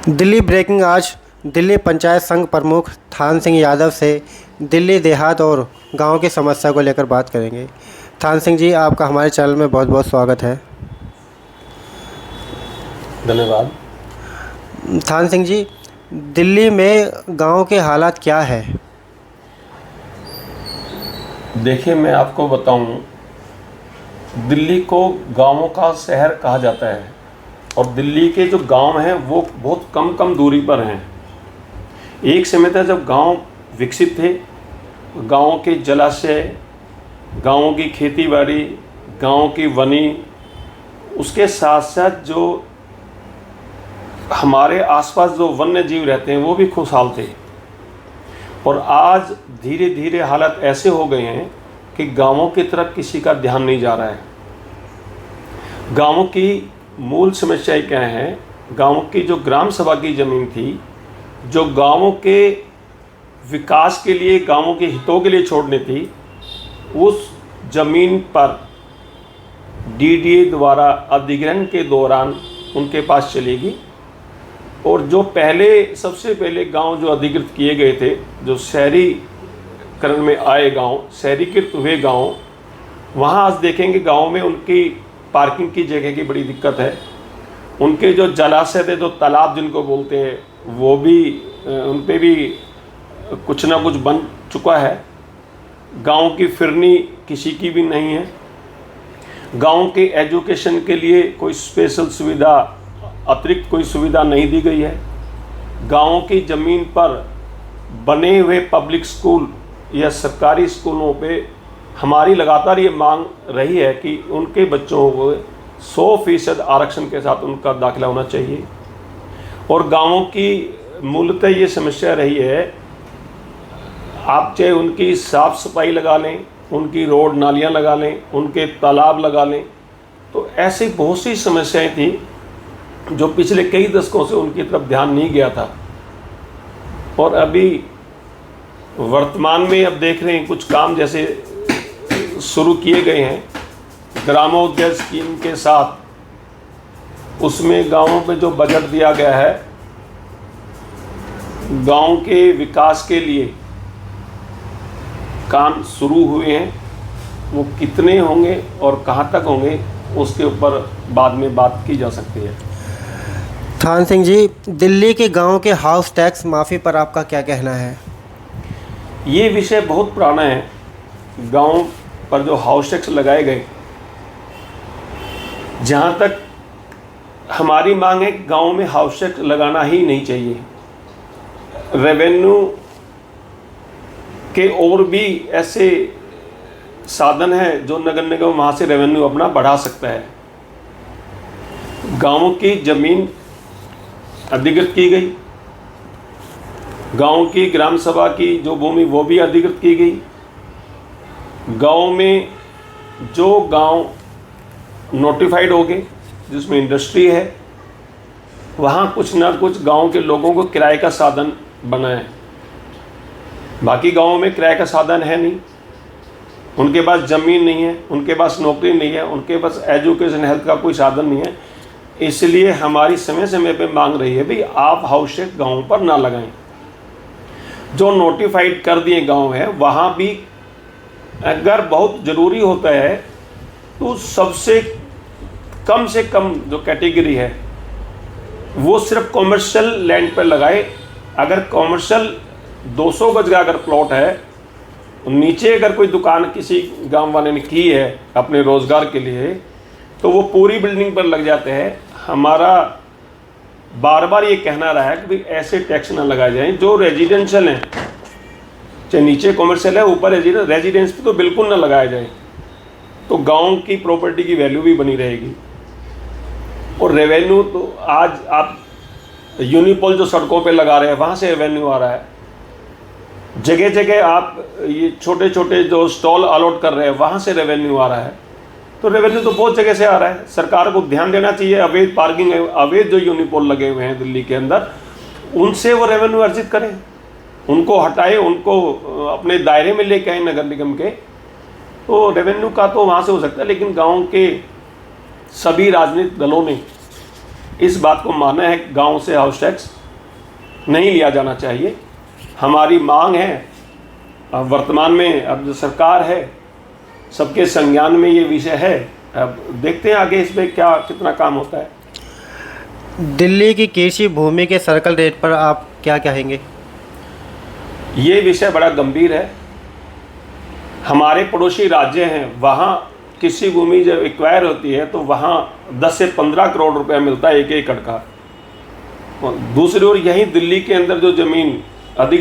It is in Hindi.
दिल्ली ब्रेकिंग। आज दिल्ली पंचायत संघ प्रमुख थान सिंह यादव से दिल्ली देहात और गांव की समस्या को लेकर बात करेंगे। थान सिंह जी, आपका हमारे चैनल में बहुत बहुत स्वागत है। धन्यवाद। थान सिंह जी, दिल्ली में गांव के हालात क्या है? देखिए, मैं आपको बताऊं, दिल्ली को गांवों का शहर कहा जाता है और दिल्ली के जो गांव हैं वो बहुत कम दूरी पर हैं। एक समय था जब गांव विकसित थे, गांवों के जलाशय, गांवों की खेतीबाड़ी, गांवों की वनी, उसके साथ साथ जो हमारे आसपास जो वन्य जीव रहते हैं वो भी खुशहाल थे। और आज धीरे धीरे हालात ऐसे हो गए हैं कि गांवों की तरफ किसी का ध्यान नहीं जा रहा है। गांवों की मूल समस्याएं क्या हैं? गांवों की जो ग्राम सभा की ज़मीन थी, जो गांवों के विकास के लिए, गांवों के हितों के लिए छोड़नी थी, उस ज़मीन पर डीडीए द्वारा अधिग्रहण के दौरान उनके पास चलेगी। और जो सबसे पहले गांव जो अधिकृत किए गए थे, जो शहरीकरण में आए गांव, शहरीकृत हुए गांव, वहाँ आज देखेंगे गांव में उनकी पार्किंग की जगह की बड़ी दिक्कत है। उनके जो जलाशय थे, जो तालाब जिनको बोलते हैं, वो भी उन पे भी कुछ ना कुछ बन चुका है। गांव की फिरनी किसी की भी नहीं है। गांव के एजुकेशन के लिए कोई स्पेशल सुविधा, अतिरिक्त कोई सुविधा नहीं दी गई है। गांवों की ज़मीन पर बने हुए पब्लिक स्कूल या सरकारी स्कूलों पे हमारी लगातार ये मांग रही है कि उनके बच्चों को 100% आरक्षण के साथ उनका दाखिला होना चाहिए। और गांवों की मूलतः ये समस्या रही है, आप चाहे उनकी साफ़ सफाई लगा लें, उनकी रोड नालियाँ लगा लें, उनके तालाब लगा लें, तो ऐसी बहुत सी समस्याएं थी जो पिछले कई दशकों से उनकी तरफ ध्यान नहीं गया था। और अभी वर्तमान में अब देख रहे हैं कुछ काम जैसे शुरू किए गए हैं ग्रामोदय स्कीम के साथ। उसमें गांवों पे जो बजट दिया गया है, गांव के विकास के लिए काम शुरू हुए हैं। वो कितने होंगे और कहां तक होंगे, उसके ऊपर बाद में बात की जा सकती है। थान सिंह जी, दिल्ली के गांव के हाउस टैक्स माफ़ी पर आपका क्या कहना है? ये विषय बहुत पुराना है। गांव पर जो हाउस टैक्स लगाए गए, जहाँ तक हमारी मांग है, गांव में हाउस टैक्स लगाना ही नहीं चाहिए। रेवेन्यू के और भी ऐसे साधन हैं जो नगर निगम वहाँ से रेवेन्यू अपना बढ़ा सकता है। गांवों की ज़मीन अधिकृत की गई, गांव की ग्राम सभा की जो भूमि वो भी अधिकृत की गई। गांव में जो गांव नोटिफाइड हो गए, जिसमें इंडस्ट्री है, वहाँ कुछ ना कुछ गांव के लोगों को किराए का साधन बना है। बाकी गांवों में किराए का साधन है नहीं, उनके पास ज़मीन नहीं है, उनके पास नौकरी नहीं है, उनके पास एजुकेशन हेल्थ का कोई साधन नहीं है। इसलिए हमारी समय समय पे मांग रही है, भाई आप हाउस टैक्स गाँव पर ना लगाएं। जो नोटिफाइड कर दिए गांव है, वहाँ भी अगर बहुत ज़रूरी होता है तो सबसे कम से कम जो कैटेगरी है वो सिर्फ कॉमर्शियल लैंड पर लगाए। अगर कॉमर्शियल 200 गज का अगर प्लॉट है, नीचे अगर कोई दुकान किसी गांव वाले ने की है अपने रोज़गार के लिए, तो वो पूरी बिल्डिंग पर लग जाते हैं। हमारा बार बार ये कहना रहा है कि भाई ऐसे टैक्स ना लगाए जाएं। जो रेजिडेंशियल हैं, चाहे नीचे कॉमर्शियल है, ऊपर रेजिडेंस पे तो बिल्कुल ना लगाया जाए। तो गांव की प्रॉपर्टी की वैल्यू भी बनी रहेगी। और रेवेन्यू तो आज आप यूनिपोल जो सड़कों पे लगा रहे हैं, वहाँ से रेवेन्यू आ रहा है। जगह जगह आप ये छोटे छोटे जो स्टॉल अलॉट कर रहे हैं, वहाँ से रेवेन्यू आ रहा है। तो रेवेन्यू तो बहुत जगह से आ रहा है। सरकार को ध्यान देना चाहिए। अवैध पार्किंग, अवैध जो यूनिपोल लगे हुए हैं दिल्ली के अंदर, उनसे वो रेवेन्यू अर्जित करें, उनको हटाए, उनको अपने दायरे में लेके आए नगर निगम के। तो रेवेन्यू का तो वहाँ से हो सकता है, लेकिन गांव के सभी राजनीतिक दलों ने इस बात को माना है कि गांव से हाउस टैक्स नहीं लिया जाना चाहिए। हमारी मांग है, अब वर्तमान में अब जो सरकार है सबके संज्ञान में ये विषय है। अब देखते हैं आगे इसमें क्या कितना काम होता है। दिल्ली की कृषि भूमि के सर्कल रेट पर आप क्या कहेंगे? ये विषय बड़ा गंभीर है। हमारे पड़ोसी राज्य हैं, वहाँ कृषि भूमि जब एक्वायर होती है तो वहाँ 10 से 15 करोड़ रुपया मिलता है 1 एकड़ का। दूसरी ओर यहीं दिल्ली के अंदर जो ज़मीन अधिक